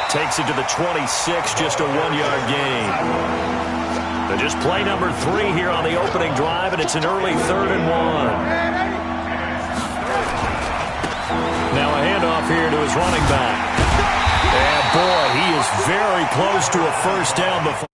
Takes it to the 26, just a 1-yard gain. But just play number 3 here on the opening drive, and it's an early 3rd and 1. Now a handoff here to his running back. And boy, he is very close to a first down before.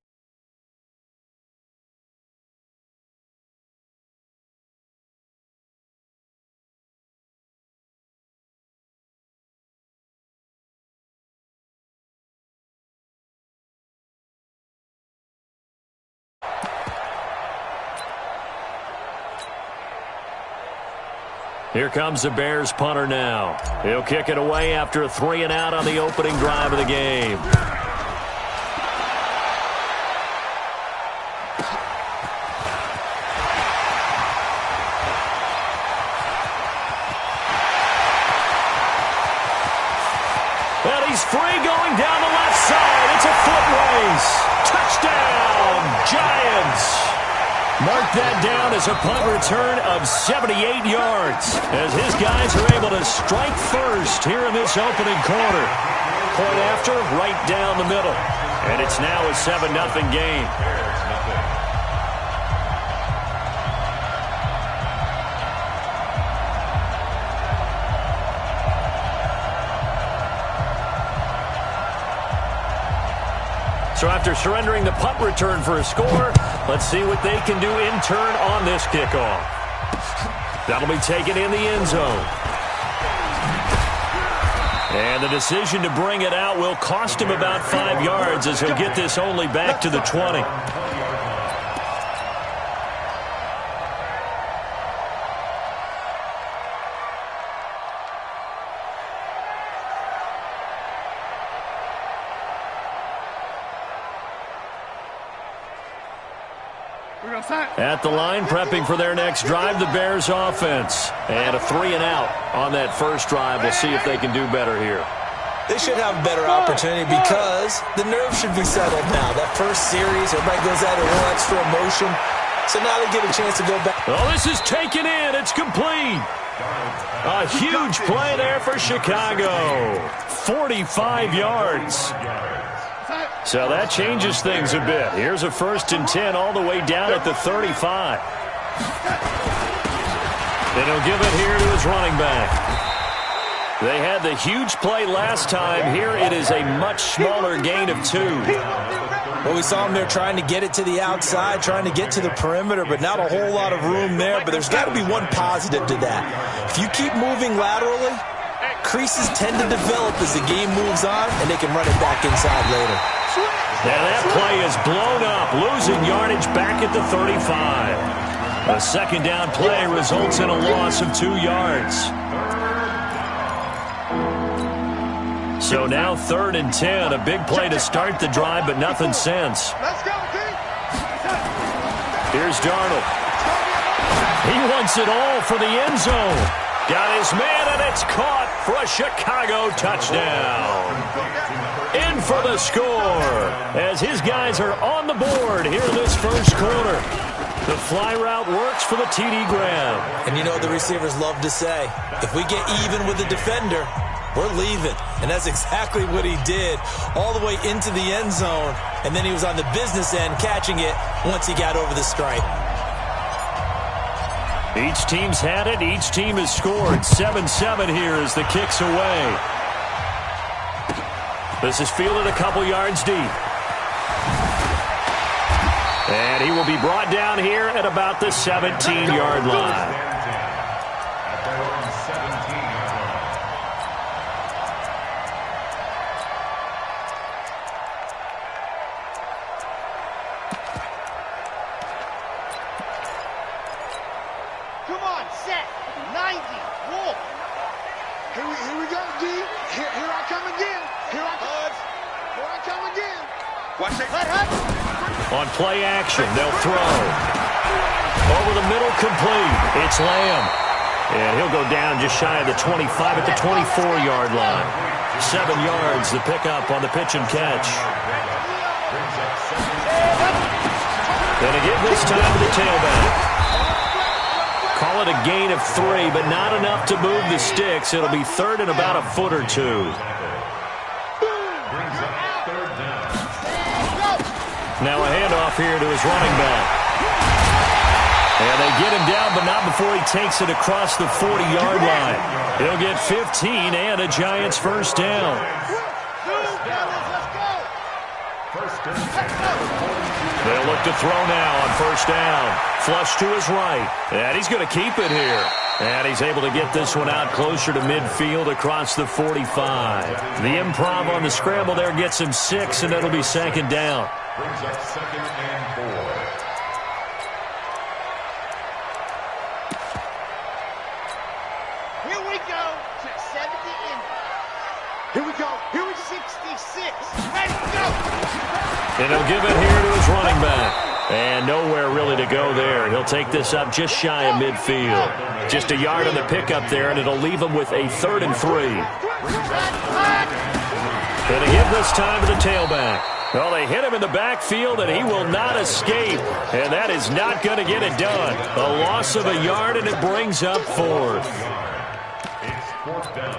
Here comes the Bears punter now. He'll kick it away after a 3-and-out on the opening drive of the game. And he's free going down the left side. It's a foot race. Touchdown, Giants. Mark that down as a punt return of 78 yards as his guys are able to strike first here in this opening quarter. Point after, right down the middle. And it's now a 7-0 game. So after surrendering the punt return for a score, let's see what they can do in turn on this kickoff. That'll be taken in the end zone. And the decision to bring it out will cost him about 5 yards as he'll get this only back to the 20. At the line, prepping for their next drive, the Bears offense. And a 3-and-out on that first drive. We'll see if they can do better here. They should have a better opportunity because the nerves should be settled now. That first series, everybody goes out a little extra emotion. So now they get a chance to go back. Oh, this is taken in. It's complete. A huge play there for Chicago. 45 yards. So that changes things a bit. Here's a 1st and 10 all the way down at the 35. And he'll give it here to his running back. They had the huge play last time. Here it is a much smaller gain of 2. Well, we saw him there trying to get it to the outside, trying to get to the perimeter, but not a whole lot of room there. But there's got to be one positive to that. If you keep moving laterally, creases tend to develop as the game moves on, and they can run it back inside later. Now that play is blown up, losing yardage back at the 35. A 2nd down play results in a loss of 2 yards. So now 3rd and 10, a big play to start the drive, but nothing since. Here's Darnold. He wants it all for the end zone. Got his man, and it's caught for a Chicago touchdown. In for the score as his guys are on the board here in this first quarter. The fly route works for the TD grab. And you know the receivers love to say, if we get even with the defender, we're leaving. And that's exactly what he did all the way into the end zone. And then he was on the business end catching it once he got over the stripe. Each team's had it. Each team has scored. 7-7 here as the kick's away. This is fielded a couple yards deep. And he will be brought down here at about the 17-yard line. On play action, they'll throw. Over the middle, complete. It's Lamb. And he'll go down just shy of the 25 at the 24-yard line. 7 yards, the pickup on the pitch and catch. And again this time to the tailback. Call it a gain of 3, but not enough to move the sticks. It'll be 3rd and about a foot or 2. Now a handoff here to his running back. And they get him down, but not before he takes it across the 40-yard line. He'll get 15 and a Giants first down. They'll look to throw now on first down. Flush to his right. And he's going to keep it here. And he's able to get this one out closer to midfield across the 45. The improv on the scramble there gets him 6, and it'll be second down. Brings up 2nd and 4. Here we go to 70 in. Here we go. Here we 66. Let's go. And he'll give it here to his running back. And nowhere really to go there. He'll take this up just shy of midfield. Just a yard on the pickup there, and it'll leave him with a 3rd and 3. Going to give this time to the tailback. Well, they hit him in the backfield, and he will not escape. And that is not going to get it done. A loss of a yard, and it brings up 4th. It's 4th down.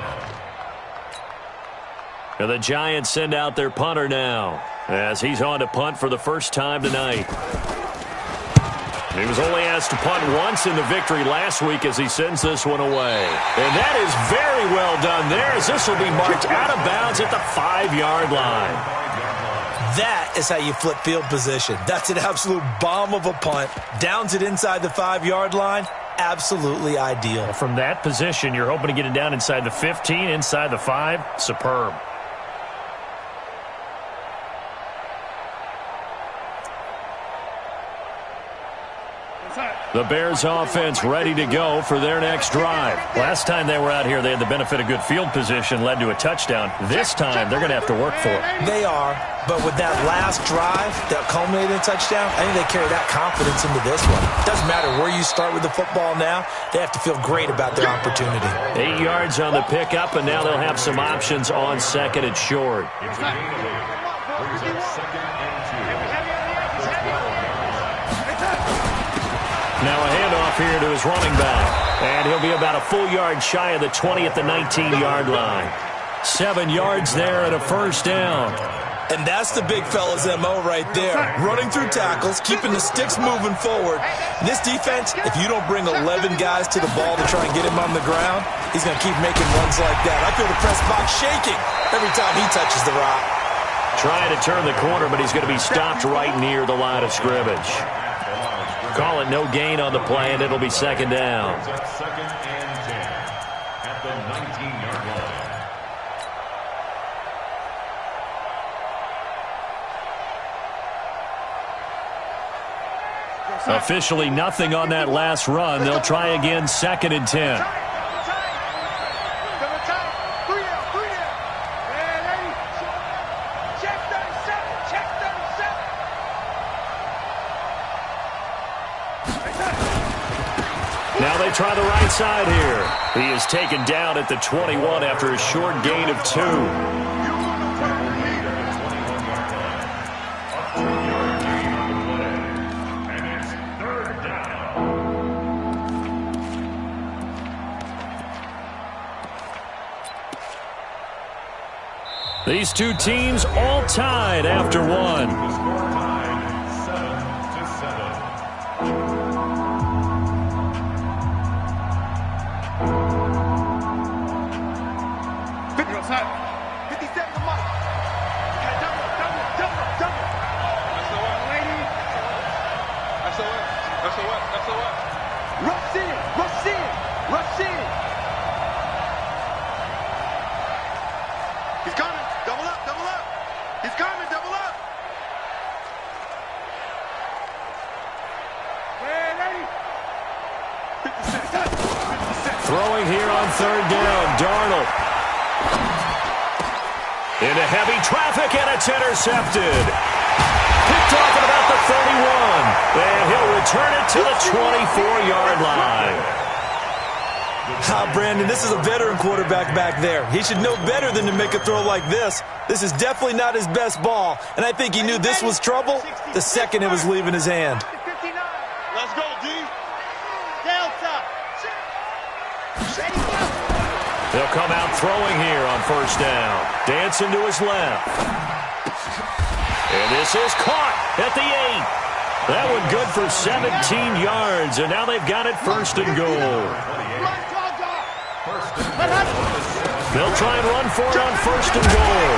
And the Giants send out their punter now, as he's on to punt for the first time tonight. He was only asked to punt once in the victory last week as he sends this one away. And that is very well done there, as this will be marked out of bounds at the 5-yard line. That is how you flip field position. That's an absolute bomb of a punt. Downs it inside the 5-yard line. Absolutely ideal. From that position, you're hoping to get it down inside the 15, inside the 5. Superb. The Bears offense ready to go for their next drive. Last time they were out here, they had the benefit of good field position, led to a touchdown. This time, they're going to have to work for it. They are, but with that last drive that culminated in a touchdown, I think they carry that confidence into this one. Doesn't matter where you start with the football now, they have to feel great about their opportunity. 8 yards on the pickup, and now they'll have some options on 2nd and short. Brings up 2nd and 2. Now a handoff here to his running back. And he'll be about a full yard shy of the 20 at the 19-yard line. 7 yards there and a first down. And that's the big fella's MO right there. Running through tackles, keeping the sticks moving forward. And this defense, if you don't bring 11 guys to the ball to try and get him on the ground, he's going to keep making runs like that. I feel the press box shaking every time he touches the rock. Trying to turn the corner, but he's going to be stopped right near the line of scrimmage. Call it no gain on the play, and it'll be second down. 2nd and 10 at the 19-yard line. Officially nothing on that last run. They'll try again, 2nd and 10. Now they try the right side here. He is taken down at the 21 after a short gain of 2. These two teams all tied after one. The score tied 7-7. Throwing here on 3rd down, Darnold. Into heavy traffic, and it's intercepted. Picked off at about the 31. And he'll return it to the 24-yard line. Brandon, this is a veteran quarterback back there. He should know better than to make a throw like this. This is definitely not his best ball, and I think he knew this was trouble the second it was leaving his hand. Let's go, D. Delta. They'll come out throwing here on first down. Dancing to his left. And this is caught at the 8. That one good for 17 yards, and now they've got it first and goal. They'll try and run for it on first and goal.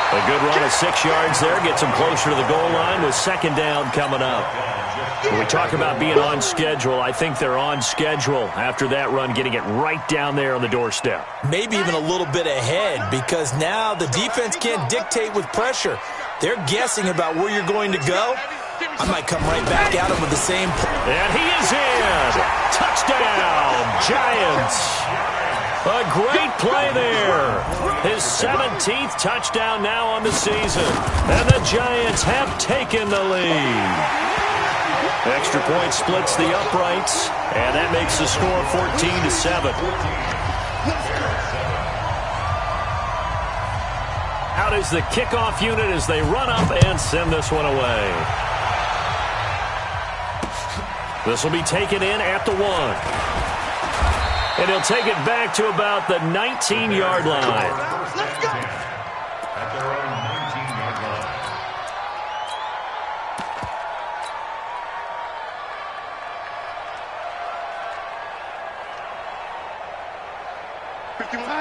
A good run of 6 yards there gets them closer to the goal line with second down coming up. When we talk about being on schedule, I think they're on schedule after that run, getting it right down there on the doorstep. Maybe even a little bit ahead, because now the defense can't dictate with pressure. They're guessing about where you're going to go. I might come right back at him with the same. And he is in. Touchdown, Giants. A great play there. His 17th touchdown now on the season. And the Giants have taken the lead. Extra point splits the uprights, and that makes the score 14-7. Out is the kickoff unit as they run up and send this one away. This will be taken in at the 1. And he'll take it back to about the 19-yard line. Let's go! At their own 19-yard line.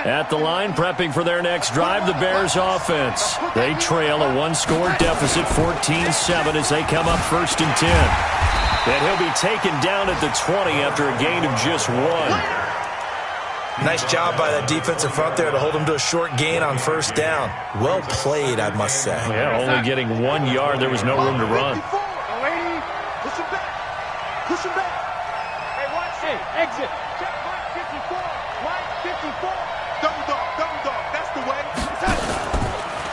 At the line, prepping for their next drive, the Bears offense. They trail a one-score deficit, 14-7, as they come up first and 10. And he'll be taken down at the 20 after a gain of just 1. Nice job by that defensive front there to hold him to a short gain on first down. Well played, I must say. Yeah, only getting 1 yard. There was no room to run. Push him back. Push him back. Hey, watch. Hey, exit. Check line 54. Line 54. Double dog. That's the way.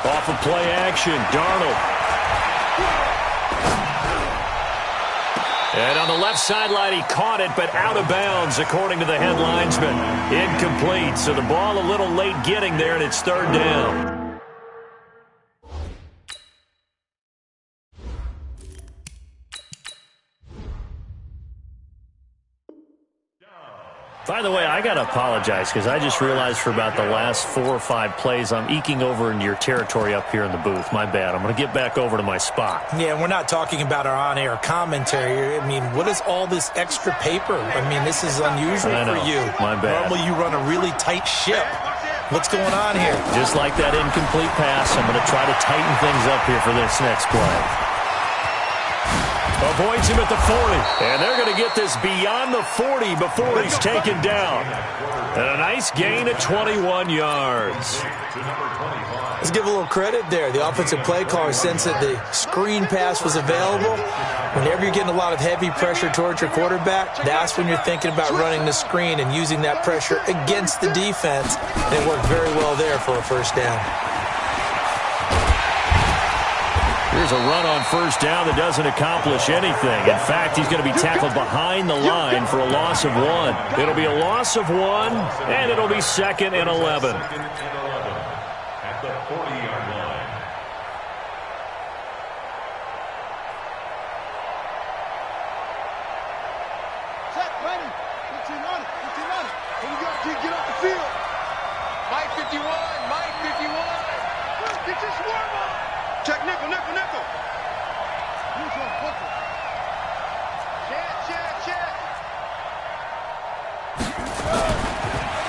Off of play action, Darnold. And on the left sideline, he caught it, but out of bounds, according to the head linesman. Incomplete, so the ball a little late getting there, and it's third down. By the way, I got to apologize because I just realized for about the last 4 or 5 plays, I'm eking over into your territory up here in the booth. My bad. I'm going to get back over to my spot. Yeah, we're not talking about our on-air commentary. I mean, what is all this extra paper? I mean, this is unusual for you. My bad. Normally you run a really tight ship. What's going on here? Just like that incomplete pass, I'm going to try to tighten things up here for this next play. Avoids him at the 40. And they're going to get this beyond the 40 before he's taken down. And a nice gain of 21 yards. Let's give a little credit there. The offensive play caller sensed that the screen pass was available. Whenever you're getting a lot of heavy pressure towards your quarterback, that's when you're thinking about running the screen and using that pressure against the defense. And it worked very well there for a first down. Here's a run on first down that doesn't accomplish anything. In fact, he's going to be tackled behind the line for a loss of 1. It'll be a loss of 1, and it'll be 2nd and 11. At the 40-yard line. Check, ready. 15 on it. Here we go. Get off the field. Mike 51. Get your swarm on. Check, nickel. Use your bucket. Check.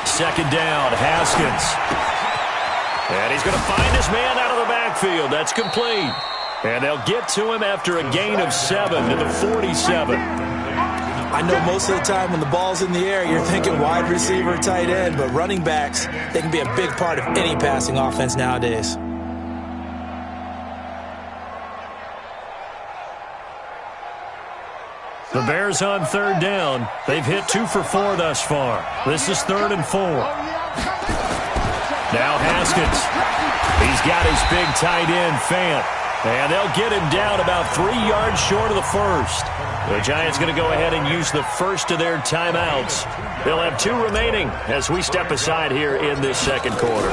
Second down, Haskins. And he's going to find his man out of the backfield. That's complete. And they'll get to him after a gain of 7 to the 47. I know most of the time when the ball's in the air, you're thinking wide receiver, tight end, but running backs, they can be a big part of any passing offense nowadays. The Bears on third down. They've hit 2 for 4 thus far. This is 3rd and 4. Now Haskins. He's got his big tight end, Fant. And they'll get him down about 3 yards short of the first. The Giants going to go ahead and use the first of their timeouts. They'll have 2 remaining as we step aside here in this second quarter.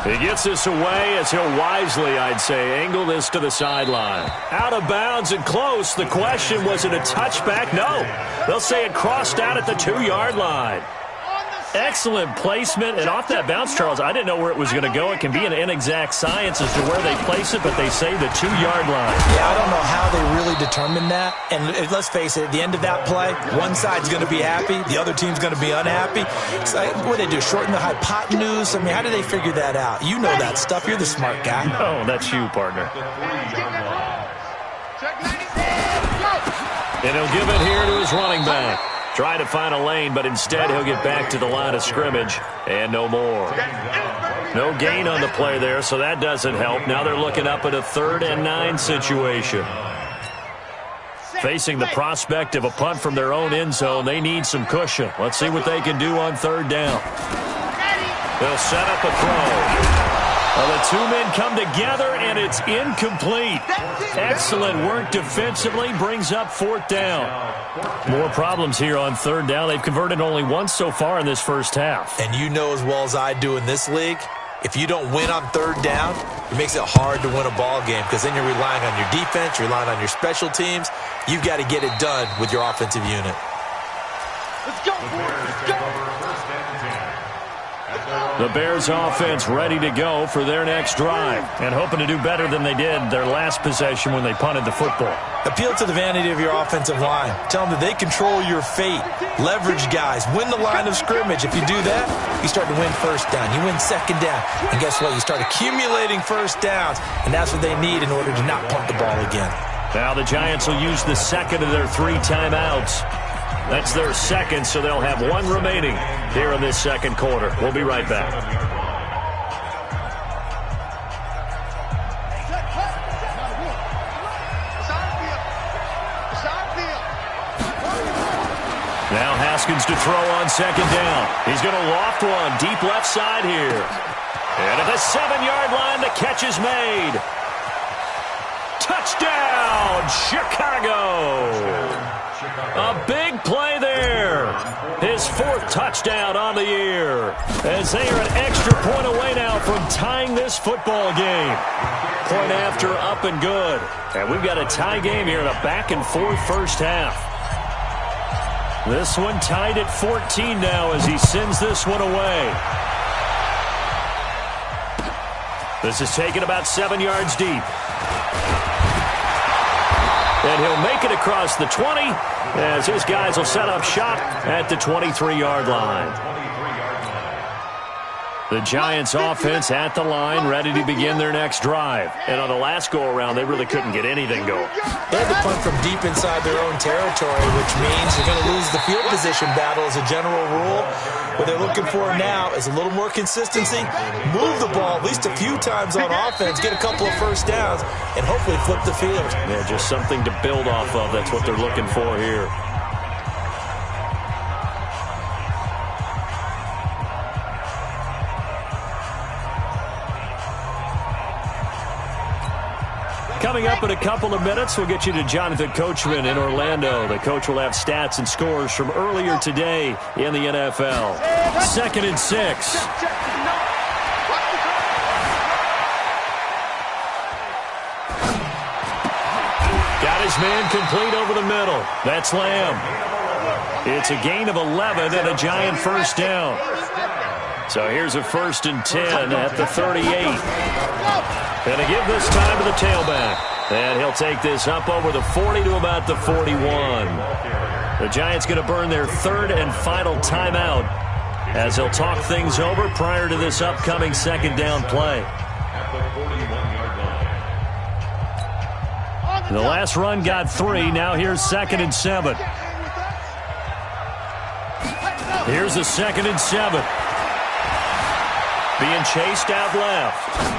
He gets this away as he'll wisely, I'd say, angle this to the sideline. Out of bounds and close. The question, was it a touchback? No. They'll say it crossed out at the 2-yard line. On the Excellent placement, and off that bounce, Charles, I didn't know where it was going to go. It can be an inexact science as to where they place it, but they say the 2-yard line. Yeah, I don't know how they really determined that. And let's face it, at the end of that play, one side's going to be happy, the other team's going to be unhappy. It's like, what do they do, shorten the hypotenuse? I mean, how do they figure that out? You know that stuff. You're the smart guy. Oh, that's you, partner. And he'll give it here to his running back. Try to find a lane, but instead he'll get back to the line of scrimmage and no more. No gain on the play there, so that doesn't help. Now they're looking up at a 3rd and 9 situation. Facing the prospect of a punt from their own end zone, they need some cushion. Let's see what they can do on 3rd down. They'll set up a throw. Well, the two men come together, and it's incomplete. Excellent work defensively, brings up 4th down. More problems here on 3rd down. They've converted only once so far in this first half. And you know as well as I do in this league, if you don't win on 3rd down, it makes it hard to win a ball game because then you're relying on your defense, you're relying on your special teams. You've got to get it done with your offensive unit. Let's go, boys. Let's go. The Bears offense ready to go for their next drive and hoping to do better than they did their last possession when they punted the football. Appeal to the vanity of your offensive line. Tell them that they control your fate. Leverage guys. Win the line of scrimmage. If you do that, you start to win 1st down. You win 2nd down. And guess what? You start accumulating 1st downs. And that's what they need in order to not punt the ball again. Now the Giants will use the 2nd of their 3 timeouts. That's their 2nd, so they'll have 1 remaining here in this 2nd quarter. We'll be right back. Now Haskins to throw on 2nd down. He's going to loft one deep left side here. And at the 7-yard line, the catch is made. Touchdown, Chicago! A big play there. His 4th touchdown on the year. As they are an extra point away now from tying this football game. Point after up and good. And we've got a tie game here in a back-and-forth first half. This one tied at 14 now as he sends this one away. This is taken about 7 yards deep. And he'll make it across the 20 as his guys will set up shop at the 23-yard line. The Giants offense at the line, ready to begin their next drive. And on the last go-around, they really couldn't get anything going. They had to punt from deep inside their own territory, which means you're going to lose the field position battle as a general rule. What they're looking for now is a little more consistency, move the ball at least a few times on offense, get a couple of 1st downs, and hopefully flip the field. Yeah, just something to build off of. That's what they're looking for here. Coming up in a couple of minutes, we'll get you to Jonathan Coachman in Orlando. The coach will have stats and scores from earlier today in the NFL. 2nd and 6. Got his man complete over the middle. That's Lamb. It's a gain of 11 and a Giant 1st down. So here's a 1st and 10 at the 38. And to give this time to the tailback. And he'll take this up over the 40 to about the 41. The Giants going to burn their 3rd and final timeout as they'll talk things over prior to this upcoming 2nd down play. The last run got 3. Now here's 2nd and 7. Here's a 2nd and 7. Being chased out left.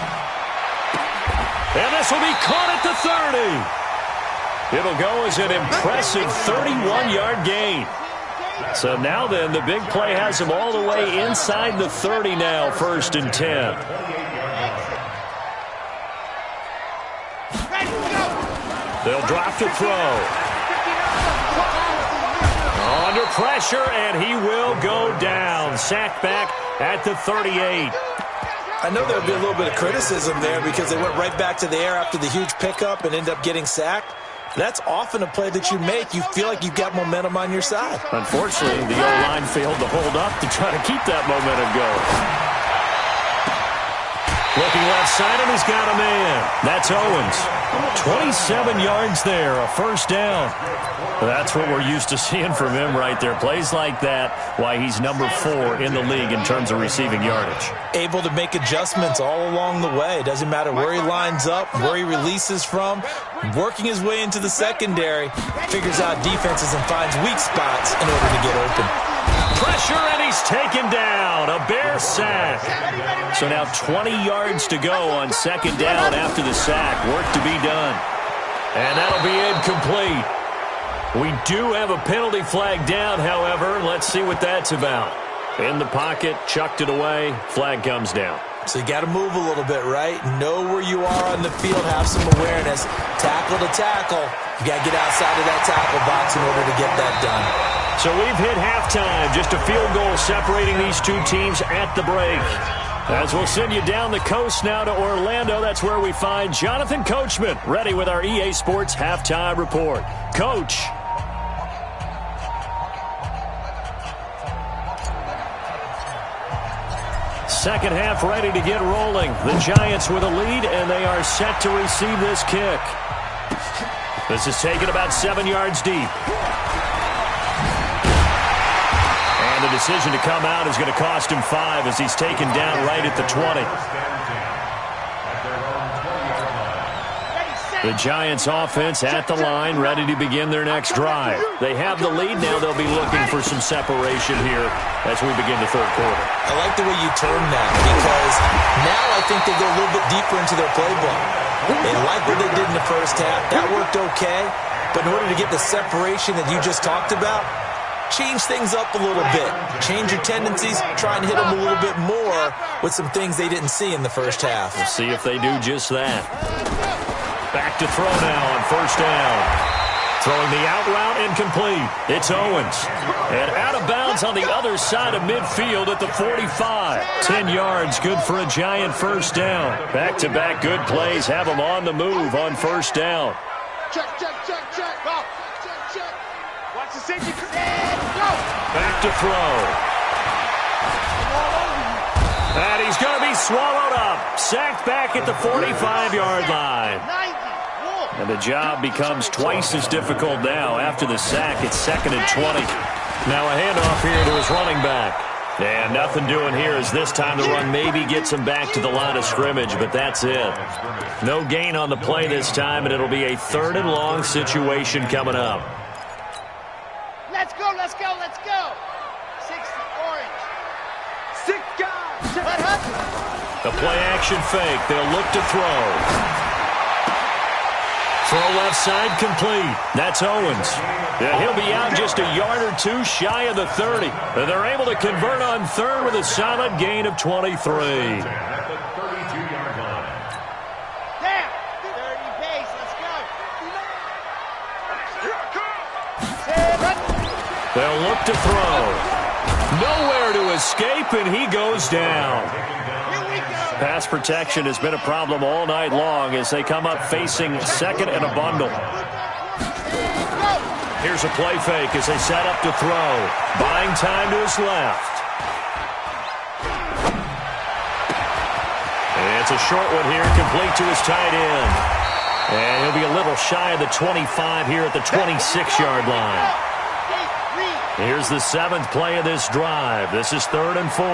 And this will be caught at the 30. It'll go as an impressive 31-yard gain. So now then, the big play has him all the way inside the 30 now, 1st and 10. They'll drop the throw. Under pressure, and he will go down. Sacked back at the 38. I know there'll be a little bit of criticism there because they went right back to the air after the huge pickup and ended up getting sacked. That's often a play that you make. You feel like you've got momentum on your side. Unfortunately, the O-line failed to hold up to try to keep that momentum going. Looking left side, and he's got a man. That's Owens. 27 yards there, a first down. That's what we're used to seeing from him right there. Plays like that, why he's number 4 in the league in terms of receiving yardage. Able to make adjustments all along the way. Doesn't matter where he lines up, where he releases from. Working his way into the secondary, figures out defenses and finds weak spots in order to get open. Pressure, and he's taken down. A Bear sack. So now 20 yards to go on second down after the sack. Work to be done. And that'll be incomplete. We do have a penalty flag down, however. Let's see what that's about. In the pocket, chucked it away. Flag comes down. So you got to move a little bit, right? Know where you are on the field. Have some awareness. Tackle to tackle. You got to get outside of that tackle box in order to get that done. So we've hit halftime. Just a field goal separating these two teams at the break. As we'll send you down the coast now to Orlando, that's where we find Jonathan Coachman, ready with our EA Sports Halftime Report. Coach. Second half ready to get rolling. The Giants with a lead, and they are set to receive this kick. This is taken about 7 yards deep. And the decision to come out is going to cost him 5 as he's taken down right at the 20. The Giants offense at the line, ready to begin their next drive. They have the lead. Now they'll be looking for some separation here as we begin the third quarter. I like the way you term that, because now I think they go a little bit deeper into their playbook. They like what they did in the first half. That worked okay. But in order to get the separation that you just talked about, change things up a little bit. Change your tendencies. Try and hit them a little bit more with some things they didn't see in the first half. We'll see if they do just that. Back to throw now on first down. Throwing the out route incomplete. It's Owens. And out of bounds on the other side of midfield at the 45. 10 yards, good for a Giant first down. Back-to-back good plays have them on the move on first down. Check. Go. Check. Watch the safety. Go. Back to throw. And he's going to be swallowed up. Sacked back at the 45-yard line. And the job becomes twice as difficult now. After the sack, it's 2nd and 20. Now a handoff here to his running back. And nothing doing here as this time the run maybe gets him back to the line of scrimmage, but that's it. No gain on the play this time, and it'll be a 3rd and long situation coming up. Let's go. 60 orange. 6 guys. The play action fake. They'll look to throw. Throw left side complete. That's Owens. And he'll be out just a yard or two shy of the 30. And they're able to convert on 3rd with a solid gain of 23. At the 32-yard line. Down. 30 pace. Let's go. They'll look to throw. Nowhere to escape, and he goes down. Pass protection has been a problem all night long as they come up facing 2nd and a bundle. Here's a play fake as they set up to throw. Buying time to his left. And it's a short one here, complete to his tight end. And he'll be a little shy of the 25 here at the 26-yard line. Here's the 7th play of this drive. This is 3rd and 4.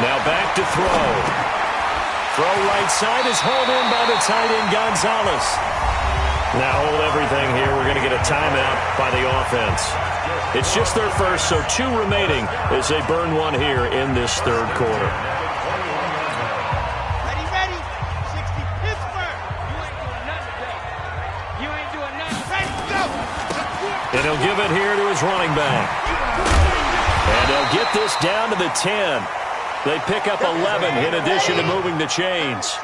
Now back to throw. Throw right side is hauled in by the tight end Gonzalez. Now hold everything here. We're going to get a timeout by the offense. It's just their first, so 2 remaining as they burn one here in this 3rd quarter. Ready. 60 Pittsburgh. You ain't doing nothing. Ready, go. And he'll give it here to his running back. And they'll get this down to the 10. They pick up 11 in addition to moving the chains.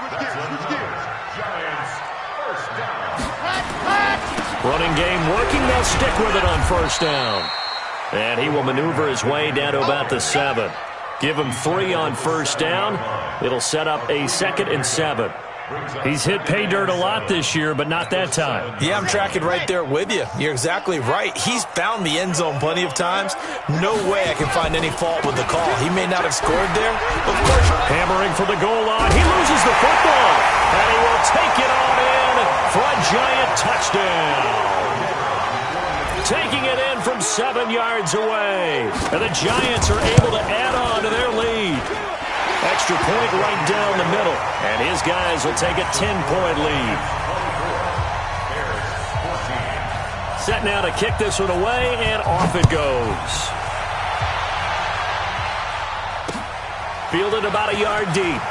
Running game working. They'll stick with it on first down. And he will maneuver his way down to about the 7. Give him 3 on first down. It'll set up a 2nd and 7. He's hit pay dirt a lot this year, but not that time. Yeah, I'm tracking right there with you. You're exactly right. He's found the end zone plenty of times. No way I can find any fault with the call. He may not have scored there. Of course. Hammering for the goal line. He loses the football. And he will take it on in for a Giant touchdown. Taking it in from 7 yards away. And the Giants are able to add on to their lead. Extra point right down the middle. And his guys will take a 10-point lead. Set now to kick this one away, and off it goes. Fielded about a yard deep.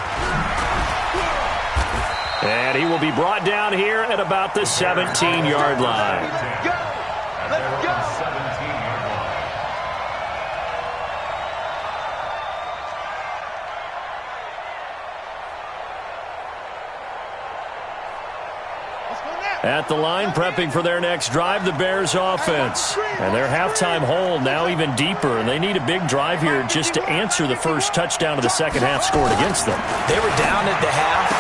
And he will be brought down here at about the 17-yard line. Let's go! At the line, prepping for their next drive, the Bears offense. And their halftime hole now even deeper, and they need a big drive here just to answer the first touchdown of the second half scored against them. They were down at the half.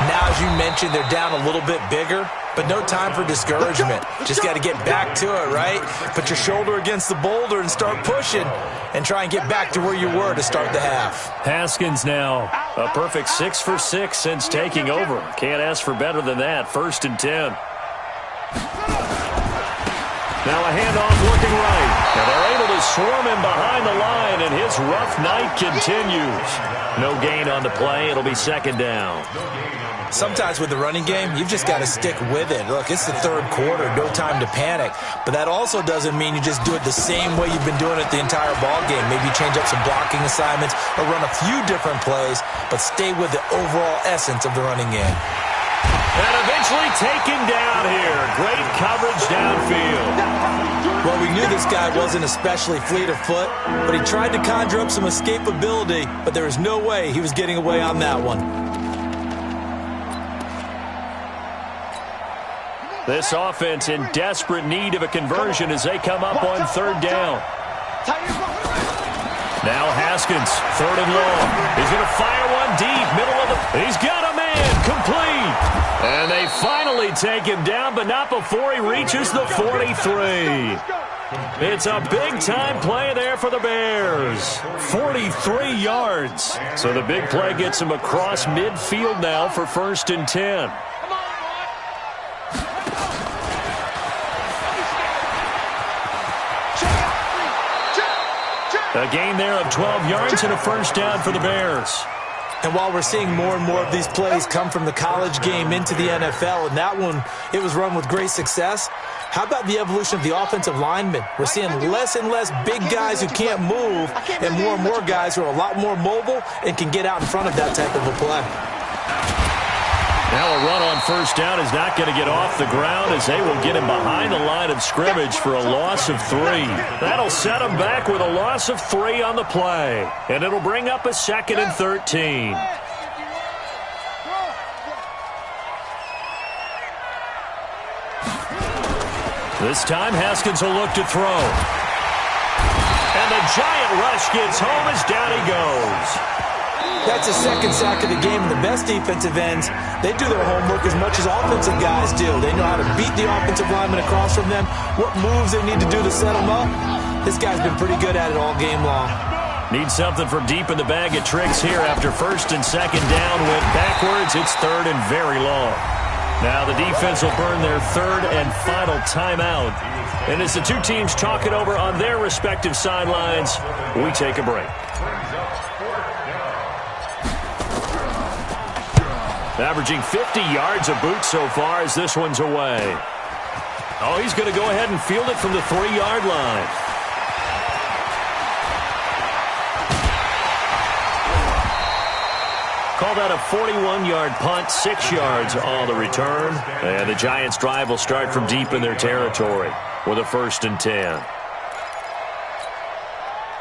Now, as you mentioned, they're down a little bit bigger, but no time for discouragement. Just got to get back to it, right? Put your shoulder against the boulder and start pushing and try and get back to where you were to start the half. Haskins now a perfect 6 for 6 since taking over. Can't ask for better than that. 1st and 10. Now a handoff looking right. And they're able to swarm him behind the line, and his rough night continues. No gain on the play. It'll be 2nd down. Sometimes with the running game, you've just got to stick with it. Look, it's the 3rd quarter, no time to panic. But that also doesn't mean you just do it the same way you've been doing it the entire ball game. Maybe change up some blocking assignments or run a few different plays, but stay with the overall essence of the running game. And eventually taken down here. Great coverage downfield. Well, we knew this guy wasn't especially fleet of foot, but he tried to conjure up some escapability, but there was no way he was getting away on that one. This offense in desperate need of a conversion as they come up on 3rd down. Now Haskins, 3rd and long. He's going to fire one deep, middle of the... He's got a man, complete. And they finally take him down, but not before he reaches the 43. It's a big-time play there for the Bears. 43 yards. So the big play gets him across midfield now for 1st and 10. A gain there of 12 yards and a 1st down for the Bears. And while we're seeing more and more of these plays come from the college game into the NFL, and that one, it was run with great success, how about the evolution of the offensive linemen? We're seeing less and less big guys who can't move and more guys who are a lot more mobile and can get out in front of that type of a play. Now a run on 1st down is not going to get off the ground as they will get him behind the line of scrimmage for a loss of 3. That'll set him back with a loss of 3 on the play. And it'll bring up a 2nd and 13. This time Haskins will look to throw. And the Giant rush gets home as down he goes. That's the 2nd sack of the game, and the best defensive ends, they do their homework as much as offensive guys do. They know how to beat the offensive lineman across from them, what moves they need to do to set them up. This guy's been pretty good at it all game long. Need something from deep in the bag of tricks here after 1st and 2nd down went backwards. It's 3rd and very long. Now the defense will burn their 3rd and final timeout. And as the two teams talk it over on their respective sidelines, we take a break. Averaging 50 yards a boot so far as this one's away. Oh, he's going to go ahead and field it from the 3-yard line. Call that a 41-yard punt, 6 yards on the return. And the Giants' drive will start from deep in their territory with a 1st and 10.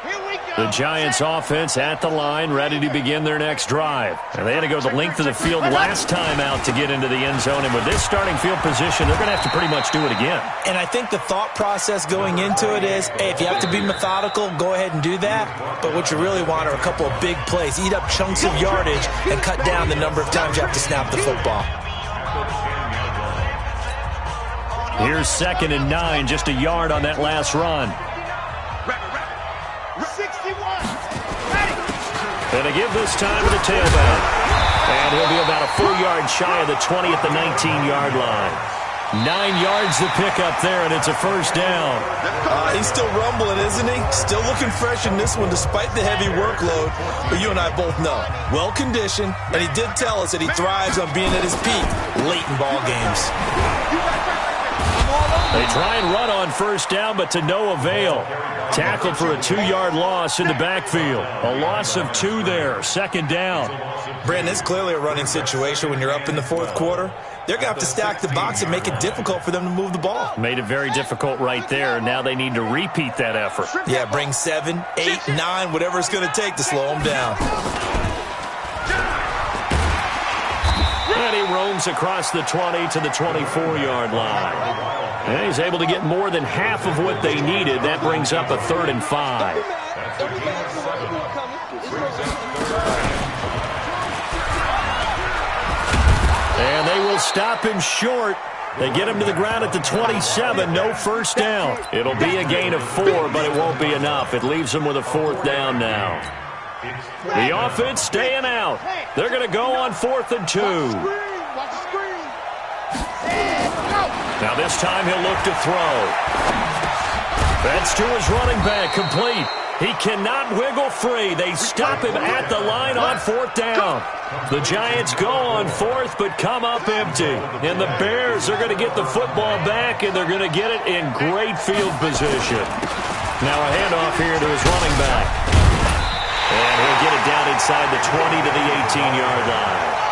Here we go. The Giants offense at the line, ready to begin their next drive. And they had to go the length of the field last time out to get into the end zone. And with this starting field position, they're going to have to pretty much do it again. And I think the thought process going into it is, hey, if you have to be methodical, go ahead and do that. But what you really want are a couple of big plays. Eat up chunks of yardage and cut down the number of times you have to snap the football. Here's 2nd and 9, just a yard on that last run. 61. Ready. And a give this time to the tailback. And he'll be about a full yard shy of the 20 at the 19-yard line. 9 yards to pick up there, and it's a first down. He's still rumbling, isn't he? Still looking fresh in this one despite the heavy workload. But you and I both know, well-conditioned, and he did tell us that he thrives on being at his peak late in ball games. They try and run on first down, but to no avail. Tackled for a 2-yard loss in the backfield. A loss of 2 there, 2nd down. Brandon, it's clearly a running situation when you're up in the 4th quarter. They're going to have to stack the box and make it difficult for them to move the ball. Made it very difficult right there. Now they need to repeat that effort. Yeah, bring 7, 8, 9, whatever it's going to take to slow them down. And he roams across the 20 to the 24-yard line. And he's able to get more than half of what they needed. That brings up a 3rd and 5. And they will stop him short. They get him to the ground at the 27. No first down. It'll be a gain of 4, but it won't be enough. It leaves them with a 4th down now. The offense staying out. They're going to go on 4th and 2. Now this time he'll look to throw. That's to his running back, complete. He cannot wiggle free. They stop him at the line on 4th down. The Giants go on 4th, but come up empty. And the Bears are going to get the football back, and they're going to get it in great field position. Now a handoff here to his running back. And he'll get it down inside the 20 to the 18-yard line.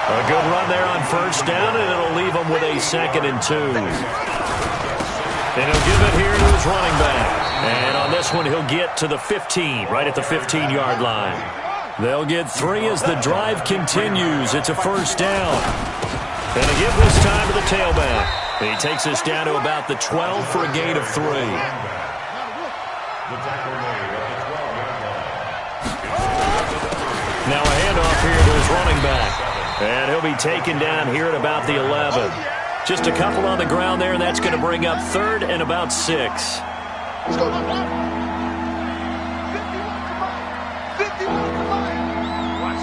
A good run there on first down, and it'll leave him with a 2nd and 2. And he'll give it here to his running back. And on this one, he'll get to the 15, right at the 15-yard line. They'll get 3 as the drive continues. It's a first down. And a give this time to the tailback. And he takes us down to about the 12 for a gain of 3. Now a handoff here to his running back. And he'll be taken down here at about the 11. Just a couple on the ground there, and that's going to bring up 3rd and about 6. Let's go. 51, Watch.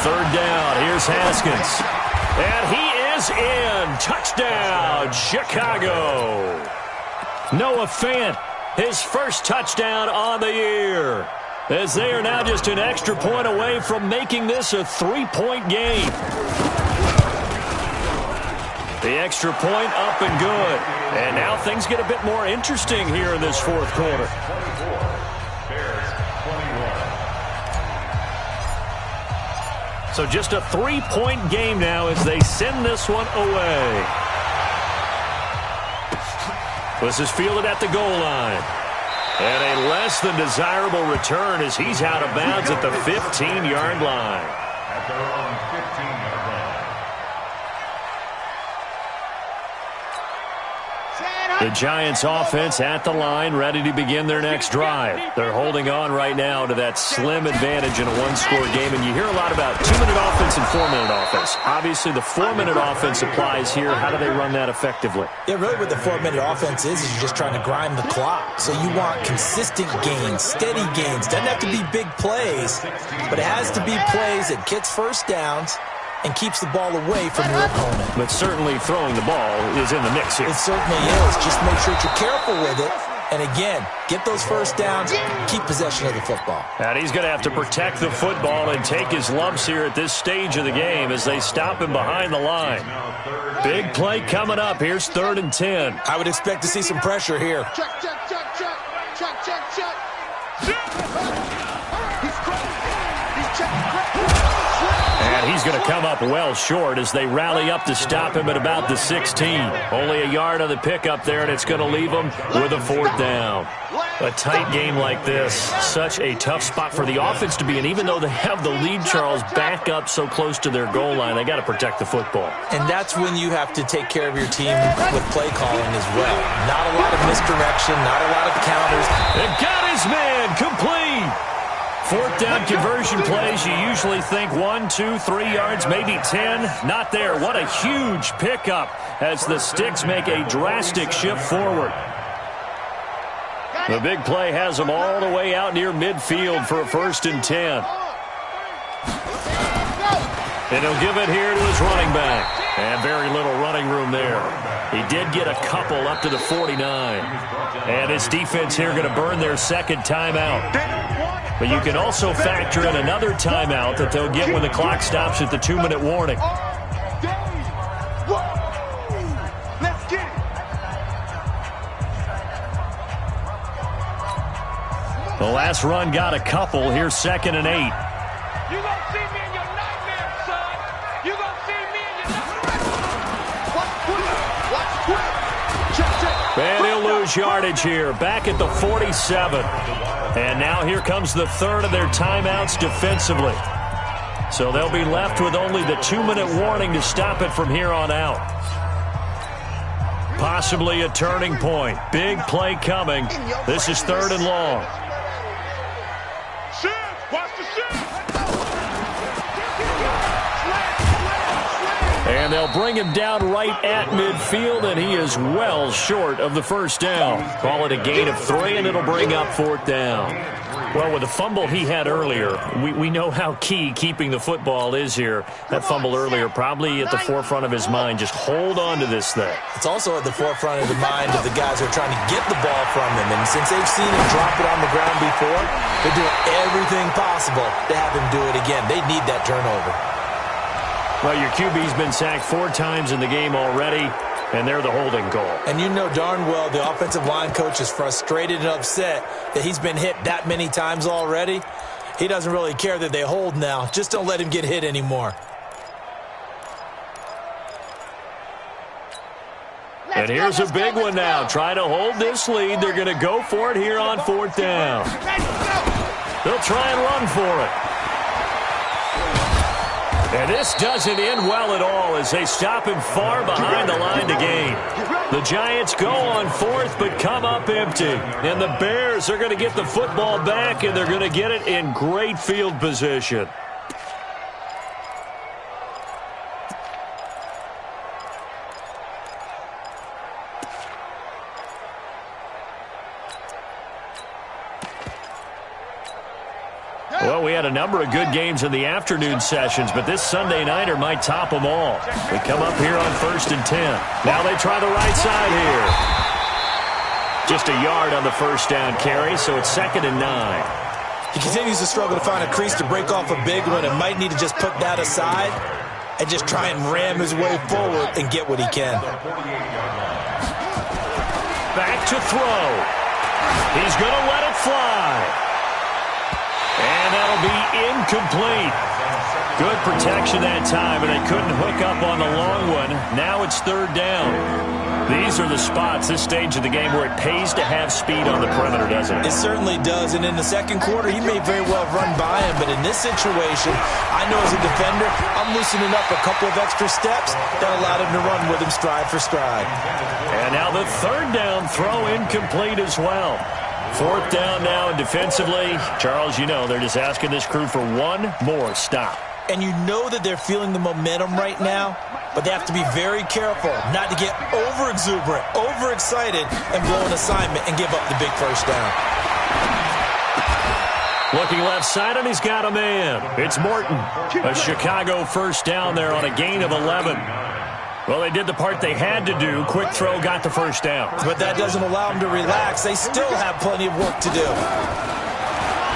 3rd down. Here's Haskins. And he is in. Touchdown, Chicago. Noah Fant, his first touchdown on the year. As they are now just an extra point away from making this a 3-point game. The extra point up and good. And now things get a bit more interesting here in this 4th quarter. So just a 3-point game now as they send this one away. This is fielded at the goal line. And a less than desirable return as he's out of bounds at the 15-yard line. At their own 15-yard line. The Giants offense at the line, ready to begin their next drive. They're holding on right now to that slim advantage in a 1-score game. And you hear a lot about 2-minute offense and 4-minute offense. Obviously, the 4-minute offense applies here. How do they run that effectively? Yeah, really what the 4-minute offense is you're just trying to grind the clock. So you want consistent gains, steady gains. Doesn't have to be big plays, but it has to be plays that gets first downs and keeps the ball away from your opponent. But certainly throwing the ball is in the mix here. It certainly is. Just make sure that you're careful with it. And again, get those first downs, keep possession of the football. And he's going to have to protect the football and take his lumps here at this stage of the game as they stop him behind the line. Big play coming up. Here's 3rd and 10. I would expect to see some pressure here. Check. He's checking. And he's going to come up well short as they rally up to stop him at about the 16. Only a yard on the pickup there, and it's going to leave him with a 4th down. A tight game like this, such a tough spot for the offense to be in. Even though they have the lead, Charles, back up so close to their goal line, they got to protect the football. And that's when you have to take care of your team with play calling as well. Not a lot of misdirection, not a lot of counters. And got his man complete. Fourth down conversion plays, you usually think 1, 2, 3 yards, maybe 10. Not there. What a huge pickup as the Sticks make a drastic shift forward. The big play has them all the way out near midfield for a 1st and 10. And he'll give it here to his running back. And very little running room there. He did get a couple up to the 49. And his defense here going to burn their second timeout. But you can also factor in another timeout that they'll get when the clock stops at the 2-minute warning. The last run got a couple. Here's 2nd and 8. You gonna see me in your nightmare, son. You gonna see me in your nightmare. Watch. And he'll lose yardage here. Back at the 47. And now here comes the 3rd of their timeouts defensively. So they'll be left with only the 2-minute warning to stop it from here on out. Possibly a turning point. Big play coming. This is 3rd and long. Watch the shit. And they'll bring him down right at midfield, and he is well short of the 1st down. Call it a gain of 3, and it'll bring up 4th down. Well, with the fumble he had earlier, we know how key keeping the football is here. That fumble earlier probably at the forefront of his mind. Just hold on to this thing. It's also at the forefront of the mind of the guys who are trying to get the ball from him. And since they've seen him drop it on the ground before, they're doing everything possible to have him do it again. They need that turnover. Well, your QB's been sacked 4 times in the game already, and they're the holding call. And you know darn well the offensive line coach is frustrated and upset that he's been hit that many times already. He doesn't really care that they hold now. Just don't let him get hit anymore. And here's a big one now. Trying to hold this lead. They're going to go for it here on 4th down. They'll try and run for it. And this doesn't end well at all as they stop him far behind the line to gain. The Giants go on 4th but come up empty. And the Bears are going to get the football back, and they're going to get it in great field position. Well, we had a number of good games in the afternoon sessions, but this Sunday nighter might top them all. We come up here on 1st and 10. Now they try the right side here. Just a yard on the 1st down carry, so it's 2nd and 9. He continues to struggle to find a crease to break off a big one and might need to just put that aside and just try and ram his way forward and get what he can. Back to throw. He's going to let it fly. And that'll be incomplete. Good protection that time, and they couldn't hook up on the long one. Now it's 3rd down. These are the spots, this stage of the game, where it pays to have speed on the perimeter, doesn't it? It certainly does, and in the 2nd quarter, he may very well run by him, but in this situation, I know as a defender, I'm loosening up a couple of extra steps that allowed him to run with him stride for stride. And now the 3rd down throw incomplete as well. 4th down now, and defensively, Charles, you know, they're just asking this crew for one more stop. And you know that they're feeling the momentum right now, but they have to be very careful not to get over-exuberant, overexcited, and blow an assignment and give up the big 1st down. Looking left side, and he's got a man. It's Morton. A Chicago 1st down there on a gain of 11. Well, they did the part they had to do. Quick throw got the 1st down. But that doesn't allow them to relax. They still have plenty of work to do.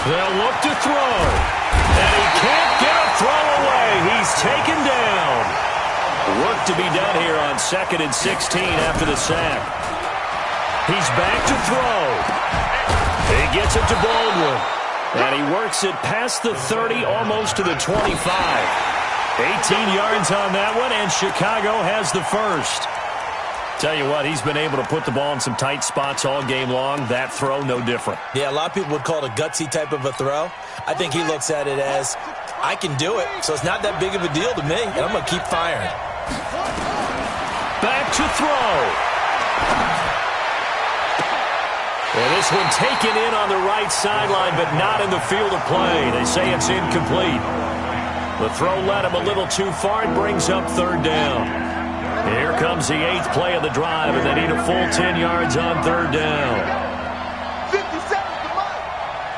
They'll look to throw. And he can't get a throw away. He's taken down. Work to be done here on 2nd and 16 after the sack. He's back to throw. He gets it to Baldwin. And he works it past the 30, almost to the 25. 18 yards on that one, and Chicago has the 1st. Tell you what, he's been able to put the ball in some tight spots all game long. That throw, no different. Yeah, a lot of people would call it a gutsy type of a throw. I think he looks at it as, I can do it, so it's not that big of a deal to me, and I'm going to keep firing. Back to throw. And this one taken in on the right sideline, but not in the field of play. They say it's incomplete. The throw led him a little too far. It brings up third down. Here comes the 8th play of the drive, and they need a full 10 yards on third down. 50 seconds to mine.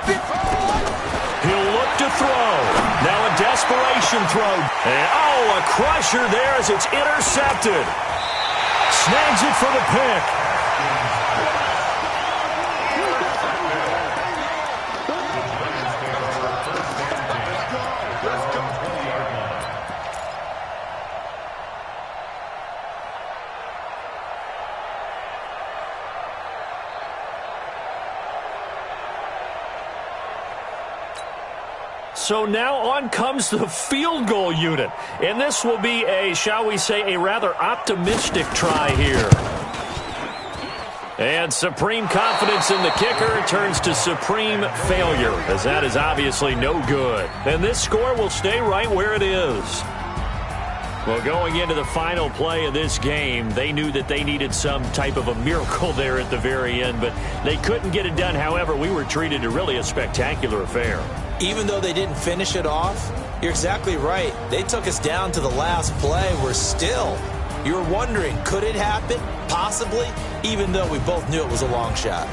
50. He'll look to throw. Now a desperation throw. And, a crusher there as it's intercepted. Snags it for the pick. So now on comes the field goal unit. And this will be shall we say, a rather optimistic try here. And supreme confidence in the kicker turns to supreme failure, as that is obviously no good. And this score will stay right where it is. Well, going into the final play of this game, they knew that they needed some type of a miracle there at the very end, but they couldn't get it done. However, we were treated to really a spectacular affair. Even though they didn't finish it off, you're exactly right. They took us down to the last play. You're wondering, could it happen? Possibly, even though we both knew it was a long shot.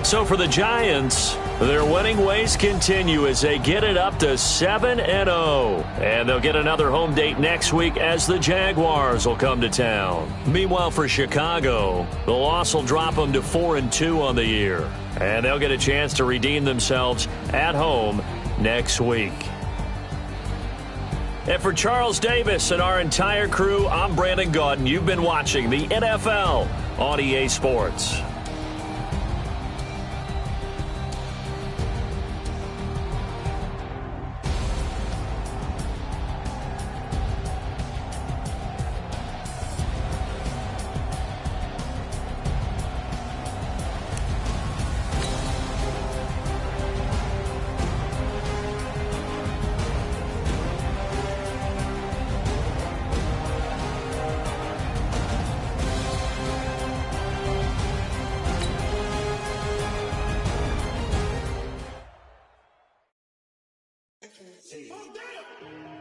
So for the Giants, their winning ways continue as they get it up to 7-0. And they'll get another home date next week as the Jaguars will come to town. Meanwhile, for Chicago, the loss will drop them to 4-2 on the year. And they'll get a chance to redeem themselves at home next week. And for Charles Davis and our entire crew, I'm Brandon Gaudin. You've been watching the NFL on EA Sports. Move down.